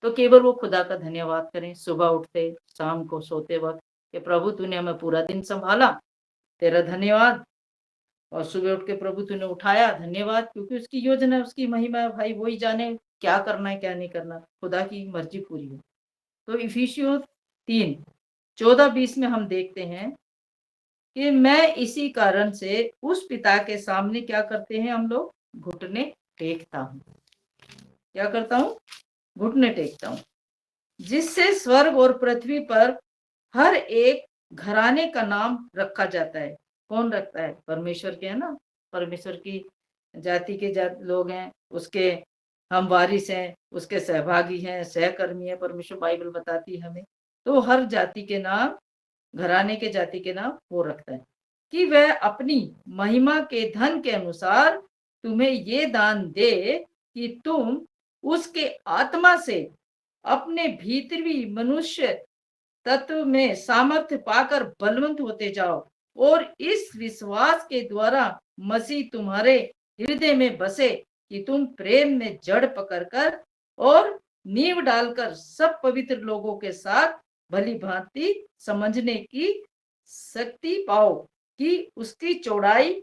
तो केवल वो खुदा का धन्यवाद करें सुबह उठते, शाम को सोते वक्त, कि प्रभु तूने हमें पूरा दिन संभाला, तेरा धन्यवाद। और सुबह उठ के प्रभु तूने उठाया, धन्यवाद, क्योंकि उसकी योजना, उसकी महिमा है भाई, वही जाने क्या करना है क्या नहीं करना, खुदा की मर्जी पूरी हो। तो इफिसियों 3:14-20 में हम देखते हैं कि मैं इसी कारण से उस पिता के सामने क्या करते हैं हम लोग, घुटने टेकता हूँ। क्या करता हूँ? घुटने टेकता हूँ, जिससे स्वर्ग और पृथ्वी पर हर एक घराने का नाम रखा जाता है। कौन रखता है? परमेश्वर के, है ना, परमेश्वर की जाति के लोग हैं, उसके हम वारिस हैं, उसके सहभागी हैं, सहकर्मी हैं, परमेश्वर बाइबल बताती है हमें। तो हर जाति के नाम, घराने के जाति के नाम वो रखता है कि वह अपनी महिमा के धन के अनुसार तुम्हें ये दान दे कि तुम उसके आत्मा से अपने भीतरी मनुष्य तत्व में सामर्थ्य पाकर बलवंत होते जाओ, और इस विश्वास के द्वारा मसीह तुम्हारे हृदय में बसे कि तुम प्रेम में जड़ पकड़कर और नींव डालकर सब पवित्र लोगों के साथ भली भांति समझने की शक्ति पाओ कि उसकी चौड़ाई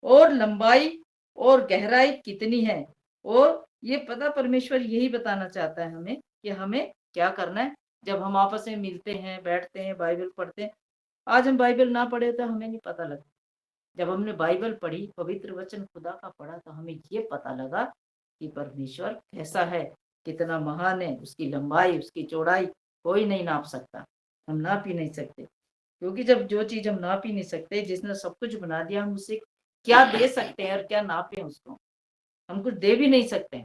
और लंबाई और गहराई कितनी है। और ये पता, परमेश्वर यही बताना चाहता है हमें कि हमें क्या करना है। जब हम आपस में मिलते हैं, बैठते हैं, बाइबल पढ़ते हैं, आज हम बाइबल ना पढ़े तो हमें नहीं पता लगता। जब हमने बाइबल पढ़ी, पवित्र वचन खुदा का पढ़ा, तो हमें ये पता लगा कि परमेश्वर कैसा है, कितना महान है, उसकी लंबाई, उसकी चौड़ाई कोई नहीं नाप सकता, हम नाप ही नहीं सकते। क्योंकि जब जो चीज हम नाप ही नहीं सकते, जिसने सब कुछ बना दिया, हम उसे क्या दे सकते हैं और क्या नापे उसको? हम कुछ दे भी नहीं सकते।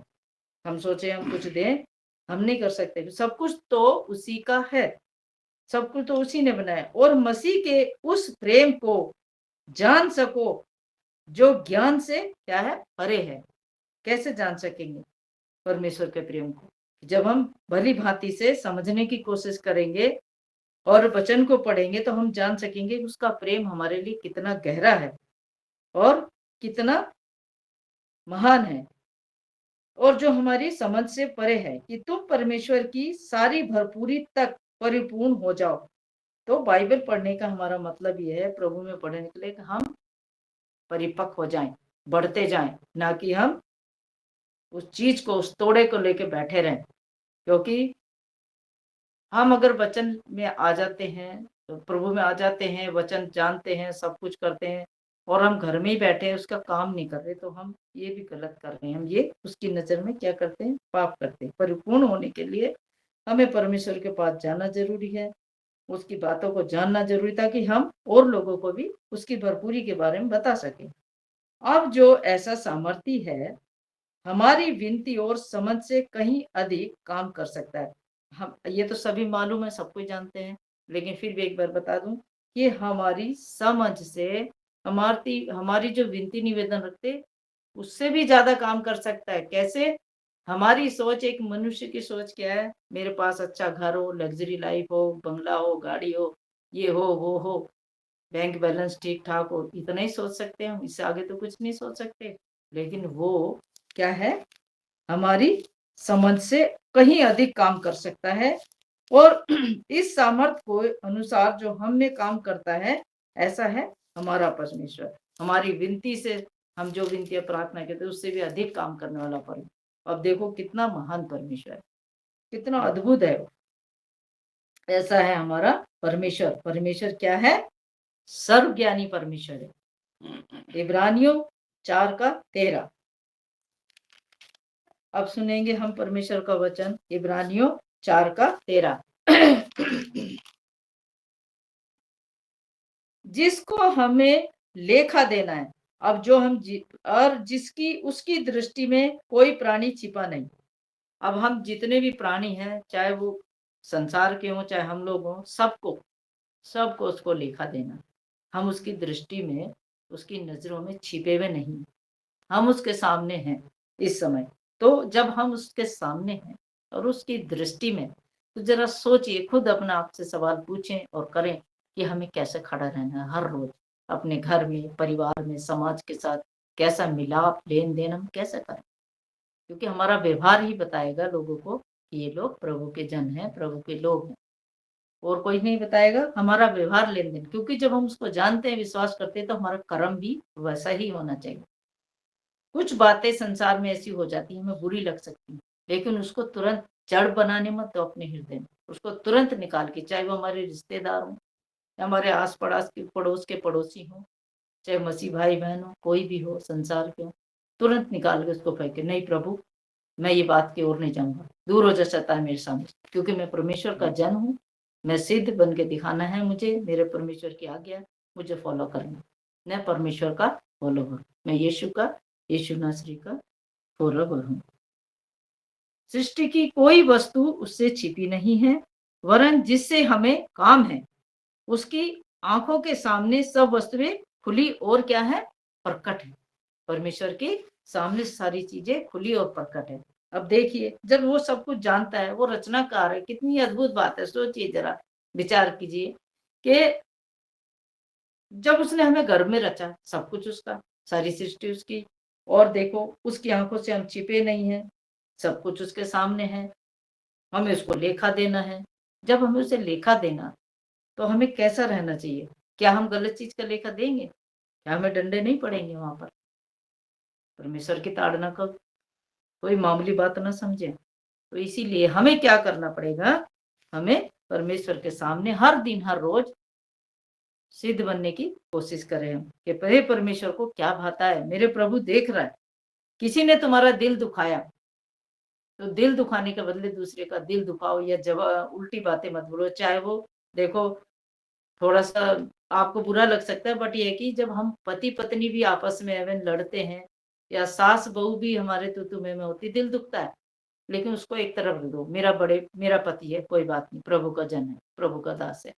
हम सोचे हम कुछ दें, हम नहीं कर सकते। सब कुछ तो उसी का है, सब कुछ तो उसी ने बनाया। और मसीह के उस प्रेम को जान सको जो ज्ञान से क्या है, परे है। कैसे जान सकेंगे परमेश्वर के प्रेम को? जब हम भली भांति से समझने की कोशिश करेंगे और वचन को पढ़ेंगे, तो हम जान सकेंगे कि उसका प्रेम हमारे लिए कितना गहरा है और कितना महान है, और जो हमारी समझ से परे है, कि तुम परमेश्वर की सारी भरपूरी तक परिपूर्ण हो जाओ। तो बाइबल पढ़ने का हमारा मतलब ये है, प्रभु में पढ़ने के लिए, कि हम परिपक्व हो जाएं, बढ़ते जाएं, ना कि हम उस चीज को, उस तोड़े को लेके बैठे रहें। क्योंकि हम अगर वचन में आ जाते हैं, तो प्रभु में आ जाते हैं, वचन जानते हैं, सब कुछ करते हैं, और हम घर में ही बैठे हैं, उसका काम नहीं कर रहे, तो हम ये भी गलत कर रहे हैं। हम ये उसकी नजर में क्या करते हैं, पाप करते हैं। परिपूर्ण होने के लिए हमें परमेश्वर के पास जाना जरूरी है, उसकी बातों को जानना जरूरी, ताकि हम और लोगों को भी उसकी भरपूरी के बारे में बता सकें। अब जो ऐसा सामर्थ्य है, हमारी विनती और समझ से कहीं अधिक काम कर सकता है। हम ये तो सभी मालूम है, सब कोई जानते हैं, लेकिन फिर भी एक बार बता दूं कि हमारी समझ से, हमारी हमारी जो विनती निवेदन रखते, उससे भी ज्यादा काम कर सकता है। कैसे? हमारी सोच, एक मनुष्य की सोच क्या है, मेरे पास अच्छा घर हो, लग्जरी लाइफ हो, बंगला हो, गाड़ी हो, ये हो वो हो, बैंक बैलेंस ठीक ठाक हो, इतना ही सोच सकते हैं हम, इससे आगे तो कुछ नहीं सोच सकते। लेकिन वो क्या है, हमारी समझ से कहीं अधिक काम कर सकता है। और इस सामर्थ्य को अनुसार जो हम में काम करता है, ऐसा है हमारा परमेश्वर। हमारी विनती से, हम जो विनती प्रार्थना करते हैं, उससे भी अधिक काम करने वाला परमेश्वर। अब देखो कितना महान परमेश्वर है, कितना अद्भुत है वो। ऐसा है हमारा परमेश्वर। परमेश्वर क्या है? सर्वज्ञानी परमेश्वर है। इब्रानियों 4:13। अब सुनेंगे हम परमेश्वर का वचन, इब्रानियों 4:13। जिसको हमें लेखा देना है। अब जो हम और जिसकी उसकी दृष्टि में कोई प्राणी छिपा नहीं। अब हम जितने भी प्राणी हैं, चाहे वो संसार के हों, चाहे हम लोग हों, सबको सबको उसको लेखा देना। हम उसकी दृष्टि में, उसकी नज़रों में छिपे हुए नहीं, हम उसके सामने हैं इस समय। तो जब हम उसके सामने हैं और उसकी दृष्टि में, तो ज़रा सोचिए, खुद अपने आप से सवाल पूछें और करें कि हमें कैसे खड़ा रहना है हर रोज़ अपने घर में, परिवार में, समाज के साथ कैसा मिलाप, लेन-देन हम कैसे करें? क्योंकि हमारा व्यवहार ही बताएगा लोगों को कि ये लोग प्रभु के जन हैं, प्रभु के लोग हैं। और कोई नहीं बताएगा, हमारा व्यवहार लेन-देन, क्योंकि जब हम उसको जानते हैं, विश्वास करते हैं, तो हमारा कर्म भी वैसा ही होना चाहिए। कुछ बातें संसार में ऐसी हो जाती हैं, हमें बुरी लग सकती हैं, लेकिन उसको तुरंत जड़ बनाने मत दो अपने हृदय में। उसको तुरंत निकाल के, चाहे वो हमारे रिश्तेदार हों, या हमारे आस-पड़ोस के पड़ोसी हों, चाहे मसीह भाई-बहन हों, कोई भी हो, संसार के हों, तुरंत निकाल के उसको फेंके, नहीं प्रभु, मैं ये बात की ओर नहीं जाऊँगा। दूर हो जा शैतान मेरे सामने से, क्योंकि मैं परमेश्वर का जन हूँ, मैं सिद्ध बन के दिखाना है मुझे, मेरे परमेश्वर की आज्ञा है, मुझे फ़ॉलो करना है। मैं परमेश्वर का फॉलोवर, मैं यीशु नासरी का फॉलोवर हूँ। सृष्टि की कोई वस्तु उससे छिपी नहीं है, वरन जिससे हमें काम है, उसकी आँखों के सामने सब वस्तुएँ खुली और क्या है? प्रकट है। परमेश्वर के सामने सारी चीज़ें खुली और प्रकट है। अब देखिए, जब वो सब कुछ जानता है, वो रचनाकार है, कितनी अद्भुत बात है। सोचिए ज़रा, विचार कीजिए कि जब उसने हमें गर्भ में रचा, सब कुछ उसका, सारी सृष्टि उसकी, और देखो उसकी आँखों से हम छिपे नहीं हैं, सब कुछ उसके सामने है, हमें उसको लेखा देना है। जब हमें उसे लेखा देना, तो हमें कैसा रहना चाहिए? क्या हम गलत चीज़ का लेखा देंगे? क्या हमें डंडे नहीं पड़ेंगे वहाँ पर? परमेश्वर की ताड़ना का कोई मामूली बात ना समझें। तो इसीलिए हमें क्या करना पड़ेगा? हमें परमेश्वर के सामने हर दिन, हर रोज़ सिद्ध बनने की कोशिश करें हम, कि हे परमेश्वर को क्या भाता है, मेरे प्रभु देख रहा है। किसी ने तुम्हारा दिल दुखाया, तो दिल दुखाने के बदले दूसरे का दिल दुखाओ, या उल्टी बातें मत बोलो। चाहे वो, देखो, थोड़ा-सा आपको बुरा लग सकता है, बट ये है कि जब हम पति-पत्नी भी आपस में इवेन लड़ते हैं, या सास-बहू भी हमारे तू-तू मैं-मैं होती, दिल दुखता है। लेकिन उसको एक तरफ रख दो, मेरा पति है, कोई बात नहीं, प्रभु का जन है, प्रभु का दास है।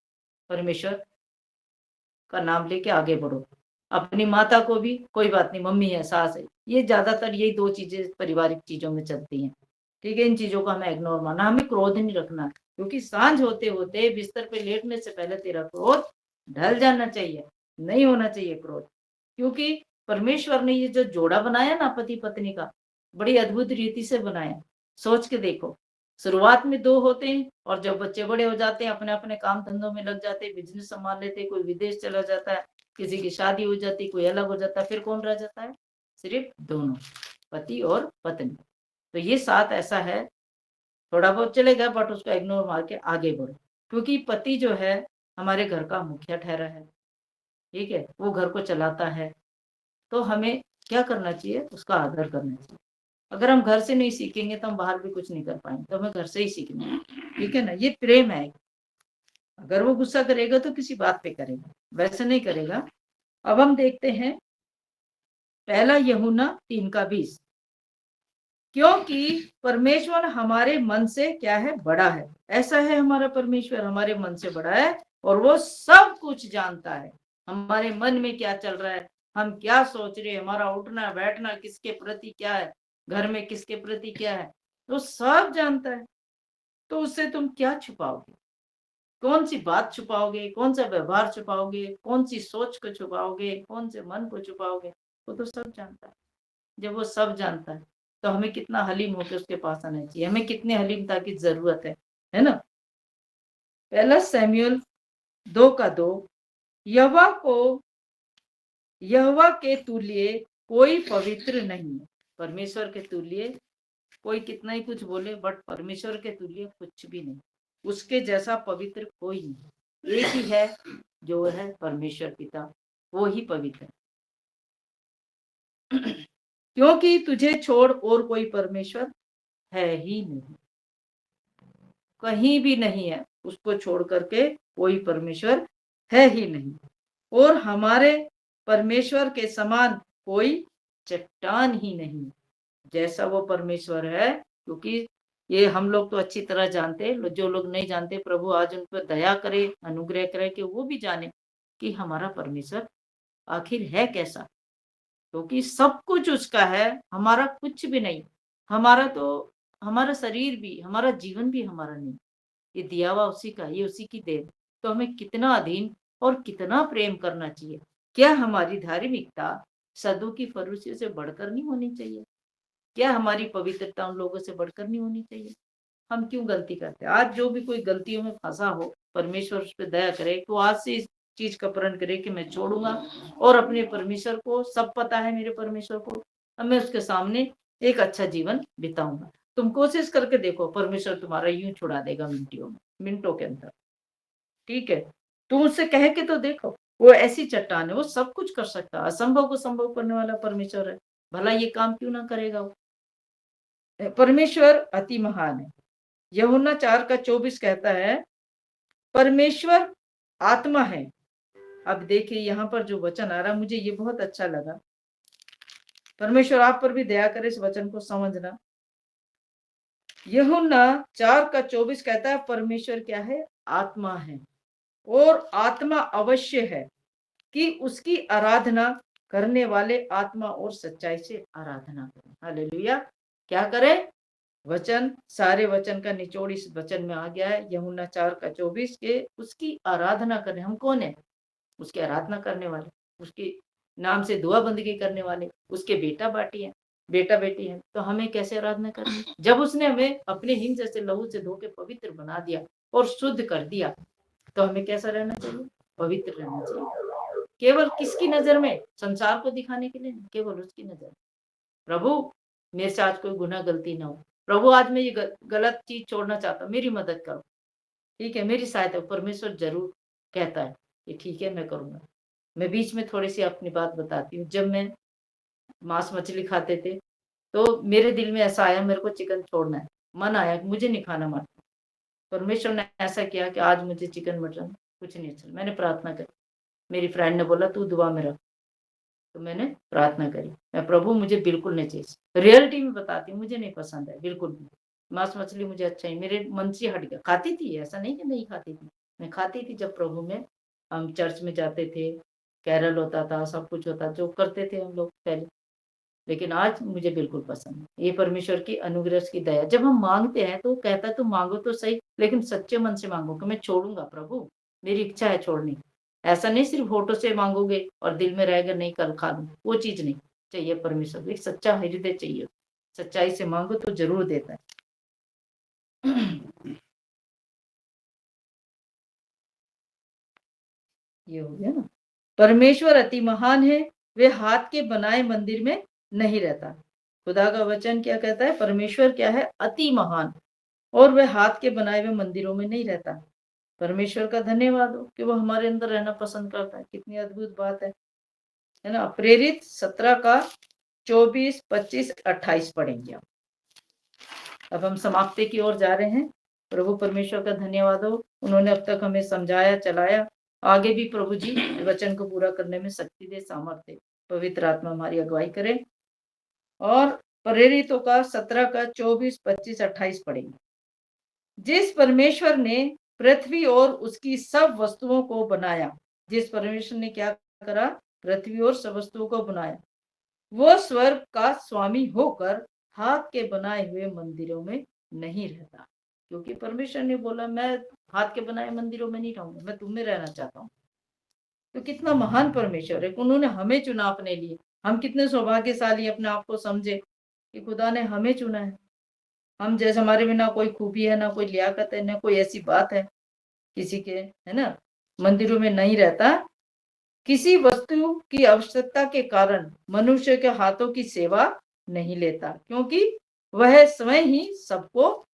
परमेश्वर का नाम लेके आगे बढ़ो। अपनी माता को भी, कोई बात नहीं, मम्मी है, सास है। ये ज़्यादातर यही 2 चीज़ें पारिवारिक चीज़ों में चलती हैं। ठीक है? इन चीज़ों को हमें इग्नोर मारना, हमें क्रोध नहीं रखना, क्योंकि साँझ होते-होते बिस्तर पे लेटने से पहले तेरा क्रोध ढल जाना चाहिए, नहीं होना चाहिए क्रोध। क्योंकि परमेश्वर ने ये जो जोड़ा बनाया ना पति-पत्नी का, बड़ी अद्भुत रीति से बनाया। सोच के देखो, शुरुआत में 2 होते हैं, और जब बच्चे बड़े हो जाते हैं, अपने-अपने काम धंधों में लग जाते हैं, बिज़नेस संभाल लेते हैं, कोई विदेश चला जाता है, किसी की शादी हो जाती है, कोई अलग हो जाता है, फिर कौन रह जाता है? सिर्फ़ दोनों, पति और पत्नी। तो ये साथ ऐसा है, थोड़ा बहुत चलेगा, बट उसको इग्नोर मार के आगे बढ़ो। क्योंकि पति जो है, हमारे घर का मुखिया ठहरा है, ठीक है? वो घर को चलाता है, तो हमें क्या करना चाहिए? उसका आदर करना चाहिए। अगर हम घर से नहीं सीखेंगे, तो हम बाहर भी कुछ नहीं कर पाएँगे, तो हमें घर से ही सीखना है, ठीक है ना? ये प्रेम है। अगर वो गुस्सा करेगा तो किसी बात पे करेगा, वैसे नहीं करेगा। अब हम देखते हैं पहला यूहन्ना 3:20, क्योंकि परमेश्वर हमारे मन से क्या है? बड़ा है। ऐसा है, हमारा परमेश्वर हमारे मन से बड़ा है, और वो सब कुछ जानता है। हमारे मन में क्या चल रहा है, हम क्या सोच रहे हैं, हमारा उठना बैठना किसके प्रति क्या है, घर में किसके प्रति क्या है, वो सब जानता है। तो उससे तुम क्या छुपाओगे? कौन सी बात छुपाओगे, कौन सा व्यवहार छुपाओगे, कौन सी सोच को छुपाओगे, कौन से मन को छुपाओगे? वो तो सब जानता है। जब वो सब जानता है, तो हमें कितना हलीम होके उसके पास आना चाहिए, हमें कितनी हलीमता की जरूरत है ना? पहला शमूएल 2:2, यहोवा को यहोवा के तुल्य कोई पवित्र नहीं है। परमेश्वर के तुल्य कोई कितना ही कुछ बोले, बट परमेश्वर के तुल्य कुछ भी नहीं। उसके जैसा पवित्र कोई नहीं। एक ही है, जो है परमेश्वर पिता, वो ही पवित्र है। क्योंकि तुझे छोड़ और कोई परमेश्वर है ही नहीं, कहीं भी नहीं है। उसको छोड़ करके कोई परमेश्वर है ही नहीं। और हमारे परमेश्वर के समान कोई चट्टान ही नहीं, जैसा वो परमेश्वर है। क्योंकि ये हम लोग तो अच्छी तरह जानते हैं, जो लोग नहीं जानते प्रभु आज उन पर दया करे, अनुग्रह करे कि वो भी जाने कि हमारा परमेश्वर आखिर है कैसा। क्योंकि सब कुछ उसका है, हमारा कुछ भी नहीं। हमारा तो हमारा शरीर भी, हमारा जीवन भी हमारा नहीं, ये दिया हुआ उसी का, ये उसी की देन। तो हमें कितना अधीन और कितना प्रेम करना चाहिए। क्या हमारी धार्मिकता सदों की फरूसियों से बढ़कर नहीं होनी चाहिए? क्या हमारी पवित्रता उन लोगों से बढ़कर नहीं होनी चाहिए? हम क्यों गलती करते हैं? आज जो भी कोई गलतियों में फंसा हो, परमेश्वर उस पर दया करे, तो आज से इस चीज का प्रण करे कि मैं छोड़ूंगा और अपने परमेश्वर को, सब पता है मेरे परमेश्वर को, अब मैं उसके सामने एक अच्छा जीवन बिताऊंगा। तुम कोशिश करके देखो, परमेश्वर तुम्हारा यूं छुड़ा देगा मिनटियों में, मिनटों के अंदर। ठीक है, तुम उससे कह के तो देखो। वो ऐसी चट्टान है, वो सब कुछ कर सकता है, असंभव को संभव करने वाला परमेश्वर है। भला ये काम क्यों ना करेगा वो? परमेश्वर अति महान है। यूहन्ना 4:24 कहता है, परमेश्वर आत्मा है। अब देखिए यहाँ पर जो वचन आ रहा, मुझे ये बहुत अच्छा लगा। परमेश्वर आप पर भी दया करे इस वचन को समझना। यूहन्ना 4:24 कहता है, परमेश्वर क्या है? आत्मा है, और आत्मा अवश्य है कि उसकी आराधना करने वाले आत्मा और सच्चाई से आराधना करें। हालेलुया। क्या करें? वचन, सारे वचन का निचोड़ इस वचन में आ गया है, यूहन्ना 4:24 के उसकी आराधना करें। हम कौन है? उसकी आराधना करने वाले, उसके नाम से दुआ बंदगी करने वाले, उसके बेटा बेटी हैं, बेटा बेटी हैं। तो हमें कैसे आराधना करनी? जब उसने हमें अपने हिम जैसे लहू से धो के पवित्र बना दिया और शुद्ध कर दिया, तो हमें कैसा रहना चाहिए? पवित्र रहना चाहिए। केवल किसकी नजर में? संसार को दिखाने के लिए नहीं, केवल उसकी नजर। प्रभु, मेरे से आज कोई गुनाह गलती ना हो। प्रभु, आज मैं ये गलत चीज छोड़ना चाहता हूँ, मेरी मदद करो। ठीक है, मेरी सहायता। परमेश्वर जरूर कहता है कि ठीक है, मैं करूंगा। मैं बीच में थोड़ी सी अपनी बात बताती हूँ। जब मैं मांस मछली खाते थे, तो मेरे दिल में ऐसा आया, मेरे को चिकन छोड़ना है। मन आया कि मुझे नहीं खाना मटन। परमेश्वर ने ऐसा किया कि आज मुझे चिकन मटन कुछ नहीं अच्छा। मैंने प्रार्थना करी, मेरी फ्रेंड ने बोला तू दुआ में रख, तो मैंने प्रार्थना करी, मैं प्रभु मुझे बिल्कुल नहीं चाहिए। रियलिटी में बताती हूँ, मुझे नहीं पसंद है बिल्कुल भी। मांस मछली मुझे अच्छा ही, मेरे मन से हट गया। खाती थी, ऐसा नहीं कि नहीं खाती थी, मैं खाती थी। जब प्रभु में हम चर्च में जाते थे, कैरल होता था, सब कुछ होता, जो करते थे हम लोग पहले। लेकिन आज मुझे बिल्कुल पसंद है। ये परमेश्वर की अनुग्रह की दया। जब हम मांगते हैं तो कहता है तुम मांगो तो सही, लेकिन सच्चे मन से मांगो कि मैं छोड़ूंगा प्रभु, मेरी इच्छा है छोड़नी। ऐसा नहीं सिर्फ होठों से मांगोगे और दिल में रहेगा नहीं कल खा लूं, वो चीज नहीं चाहिए। परमेश्वर एक सच्चा हृदय चाहिए, सच्चाई से मांगो तो जरूर देता है। ये हो गया ना। परमेश्वर अति महान है, वे हाथ के बनाए मंदिर में नहीं रहता। खुदा का वचन क्या कहता है? परमेश्वर क्या है? अति महान, और वह हाथ के बनाए हुए मंदिरों में नहीं रहता। परमेश्वर का धन्यवाद हो कि वो हमारे अंदर रहना पसंद करता है। कितनी अद्भुत बात है ना। प्रेरित 17:24, 25, 28 पढ़ेंगे हम। अब हम समाप्ति की ओर जा रहे हैं। प्रभु परमेश्वर का धन्यवाद हो, उन्होंने अब तक हमें समझाया, चलाया। आगे भी प्रभु जी वचन को पूरा करने में शक्ति दे, सामर्थ्य। पवित्र आत्मा हमारी अगुवाई करे। और प्रेरितों का 17:24, 25, 28 पढ़ेंगे। जिस परमेश्वर ने पृथ्वी और उसकी सब वस्तुओं को बनाया, जिस परमेश्वर ने क्या करा? पृथ्वी और सब वस्तुओं को बनाया। वो स्वर्ग का स्वामी होकर हाथ के बनाए हुए मंदिरों में नहीं रहता। क्योंकि परमेश्वर ने बोला मैं हाथ के बनाए मंदिरों में नहीं रहूंगा, मैं तुम में रहना चाहता हूँ। तो कितना महान परमेश्वर है, उन्होंने हमें चुना अपने लिए। हम कितने सौभाग्यशाली अपने आप को समझे कि खुदा ने हमें चुना है। हम जैसे, हमारे में ना कोई खूबी है, ना कोई लियाकत है, ना कोई ऐसी बात है किसी के, है ना। मंदिरों में नहीं रहता। किसी वस्तु की आवश्यकता के कारण मनुष्य के हाथों की सेवा नहीं लेता, क्योंकि वह स्वयं ही सबको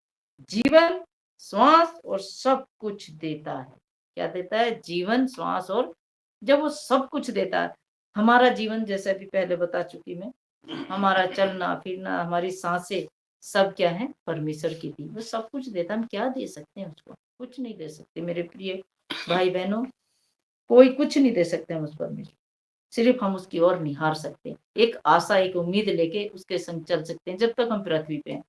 जीवन, श्वास और सब कुछ देता है। क्या देता है? जीवन, श्वास और, जब वो सब कुछ देता है, हमारा जीवन जैसे भी पहले बता चुकी मैं, हमारा चलना फिरना, हमारी सांसें, सब क्या है? परमेश्वर की दी। वो सब कुछ देता, हम क्या दे सकते हैं उसको? कुछ नहीं दे सकते मेरे प्रिय भाई बहनों। कोई कुछ नहीं दे सकते हम उस परमेश्वर, सिर्फ हम उसकी ओर निहार सकते हैं, एक आशा एक उम्मीद लेके उसके संग चल सकते हैं जब तक हम पृथ्वी पे हैं,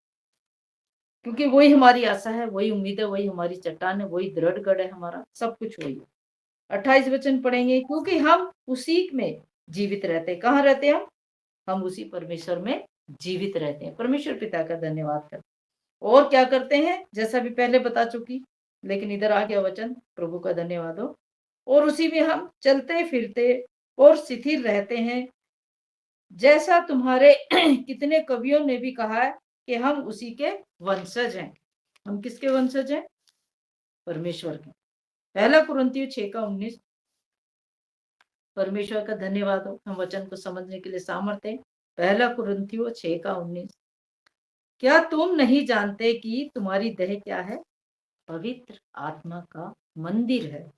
क्योंकि वही हमारी आशा है, वही उम्मीद है, वही हमारी चट्टान है, वही दृढ़ गढ़ है, हमारा सब कुछ वही है। 28 वचन पढ़ेंगे, क्योंकि हम उसी में जीवित रहते हैं। कहाँ रहते हैं हम उसी परमेश्वर में जीवित रहते हैं। परमेश्वर पिता का धन्यवाद करते हैं। और क्या करते हैं, जैसा भी पहले बता चुकी, लेकिन इधर आ गया वचन, प्रभु का धन्यवाद हो। और उसी में हम चलते फिरते और शिथिल रहते हैं, जैसा तुम्हारे कितने कवियों ने भी कहा है कि हम उसी के वंशज हैं। हम किसके वंशज हैं? परमेश्वर के। पहला कुरिन्थियों 6:19। परमेश्वर का धन्यवाद हो, हम वचन को समझने के लिए सामर्थ्य हैं। पहला कुरिन्थियों 6:19। क्या तुम नहीं जानते कि तुम्हारी देह क्या है? पवित्र आत्मा का मंदिर है।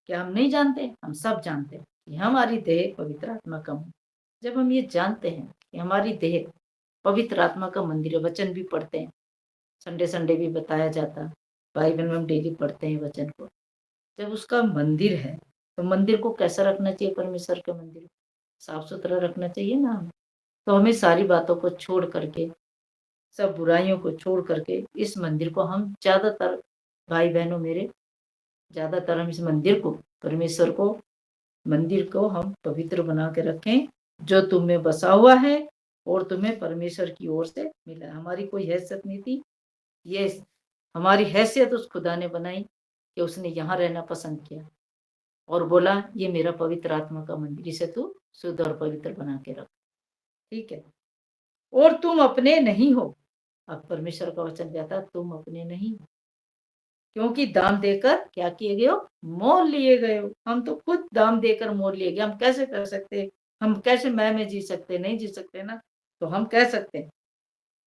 क्या हम नहीं जानते? हम सब जानते हैं कि हमारी देह पवित्र आत्मा का मंदिर। जब हम ये जानते हैं कि हमारी देह पवित्र आत्मा का मंदिर है, वचन भी पढ़ते हैं, संडे संडे भी बताया जाता है, बाइबल में हम डेली पढ़ते हैं वचन को। जब उसका मंदिर है तो मंदिर को कैसा रखना चाहिए? परमेश्वर के मंदिर साफ सुथरा रखना चाहिए ना हमें। तो हमें सारी बातों को छोड़ करके, सब बुराइयों को छोड़ करके इस मंदिर को हम ज्यादातर, भाई बहनों मेरे, ज्यादातर हम इस मंदिर को, परमेश्वर को, मंदिर को हम पवित्र बना के रखें, जो तुम में बसा हुआ है और तुम्हें परमेश्वर की ओर से मिला है। हमारी कोई हैसियत नहीं थी, ये हमारी हैसियत उस खुदा ने बनाई कि उसने यहाँ रहना पसंद किया और बोला ये मेरा पवित्र आत्मा का मंदिर, इसे तू शुद्ध और पवित्र बना के रख। ठीक है। और तुम अपने नहीं हो। अब परमेश्वर का वचन कहता है तुम अपने नहीं हो, क्योंकि दाम देकर क्या किए गए हो? मोल लिए गए हो। हम तो खुद दाम देकर मोल लिए गए। हम कैसे कर सकते? हम कैसे मैं में जी सकते? नहीं जी सकते ना। तो हम कह सकते हैं,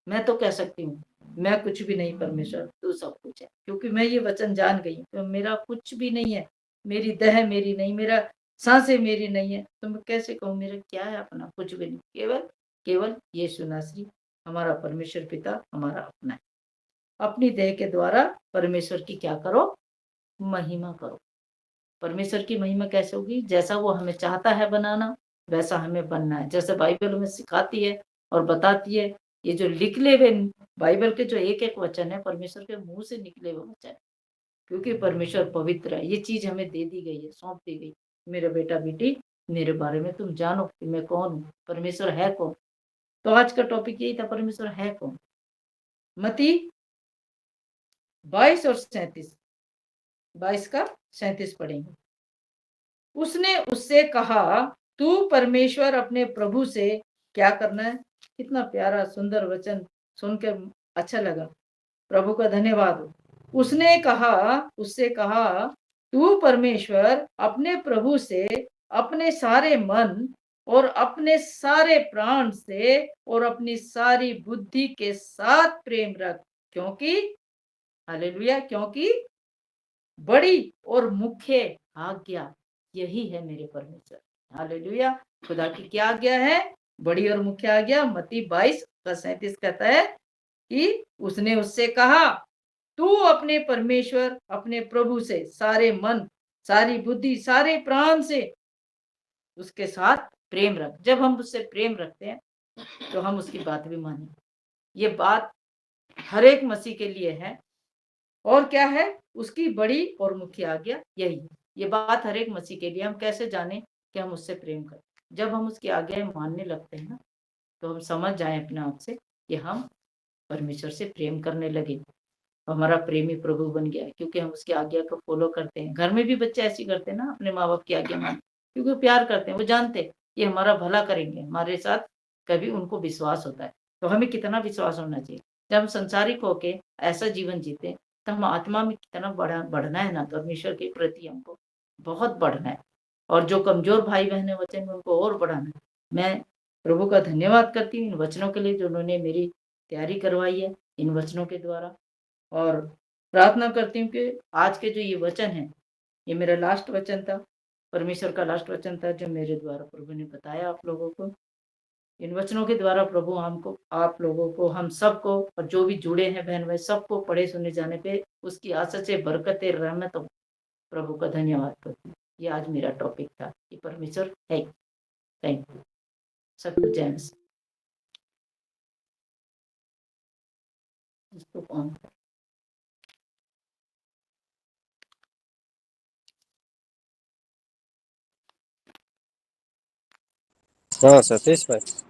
मैं तो कह सकती हूँ मैं कुछ भी नहीं, परमेश्वर तू सब कुछ है, क्योंकि मैं ये वचन जान गई हूँ तो मेरा कुछ भी नहीं है। मेरी देह मेरी नहीं, मेरा सांसें मेरी नहीं है, तो मैं कैसे कहूँ मेरा क्या है अपना? कुछ भी नहीं, केवल केवल यीशु नासरी हमारा परमेश्वर पिता हमारा अपना है। अपनी देह के द्वारा परमेश्वर की क्या करो? महिमा करो। परमेश्वर की महिमा कैसे होगी? जैसा वो हमें चाहता है बनाना, वैसा हमें बनना है। जैसे बाइबल हमें सिखाती है और बताती है, ये जो निकले हुए बाइबल के जो एक एक वचन है, परमेश्वर के मुंह से निकले हुए वचन, क्योंकि परमेश्वर पवित्र है। ये चीज हमें दे दी गई है, सौंप दी गई। मेरे बेटा बेटी, मेरे बारे में तुम जानो कि मैं कौन हूँ, परमेश्वर है कौन। तो आज का टॉपिक यही था, परमेश्वर है कौन। मती 22 और 37, 22 का 37 पढ़ेंगे। उसने उससे कहा, तू परमेश्वर अपने प्रभु से क्या करना है? कितना प्यारा सुंदर वचन सुनकर अच्छा लगा। प्रभु का धन्यवाद हो। उससे कहा, तू परमेश्वर अपने प्रभु से अपने सारे मन और अपने सारे प्राण से और अपनी सारी बुद्धि के साथ प्रेम रख, क्योंकि हालेलुया, क्योंकि बड़ी और मुख्य आज्ञा यही है मेरे परमेश्वर। हालेलुया। खुदा की क्या आज्ञा है? बड़ी और मुख्य आज्ञा। मत्ती 22:37 कहता है कि उसने उससे कहा, तू अपने परमेश्वर अपने प्रभु से सारे मन, सारी बुद्धि, सारे प्राण से उसके साथ प्रेम रख। जब हम उससे प्रेम रखते हैं तो हम उसकी बात भी मानें। ये बात हर एक मसीह के लिए है। और क्या है उसकी बड़ी और मुख्य आज्ञा? यही है। ये बात हर एक मसीह के लिए। हम कैसे जाने कि हम उससे प्रेम करें? जब हम उसकी आज्ञाएं मानने लगते हैं ना, तो हम समझ जाए अपने आप से कि हम परमेश्वर से प्रेम करने लगे, हमारा प्रेमी प्रभु बन गया, क्योंकि हम उसकी आज्ञा को फॉलो करते हैं। घर में भी बच्चे ऐसे करते हैं ना, अपने माँ बाप की आज्ञा मान, क्योंकि वो प्यार करते हैं, वो जानते हैं ये हमारा भला करेंगे, हमारे साथ कभी उनको विश्वास होता है। तो हमें कितना विश्वास होना चाहिए? जब हम संसारिक होके ऐसा जीवन जीते हैं, तो हम आत्मा में कितना बढ़ना है ना, परमेश्वर के प्रति हमको बहुत बढ़ना है। और जो कमजोर भाई बहन है वचन में, उनको और बढ़ाना है। मैं प्रभु का धन्यवाद करती हूँ इन वचनों के लिए जो उन्होंने मेरी तैयारी करवाई है इन वचनों के द्वारा। और प्रार्थना करती हूँ कि आज के जो ये वचन है, ये मेरा लास्ट वचन था, परमेश्वर का लास्ट वचन था जो मेरे द्वारा प्रभु ने बताया आप लोगों को। इन वचनों के द्वारा प्रभु हमको, आप लोगों को, हम सबको, और जो भी जुड़े हैं बहन भाई, सबको पढ़े सुने जाने पे उसकी आशीष से बरकतें रहमत, प्रभु का धन्यवाद करती हूँ। ये आज मेरा टॉपिक था कि परमेश्वर है। Thank you. सब जेंट्स इसको ऑन हाँ सतीश भाई।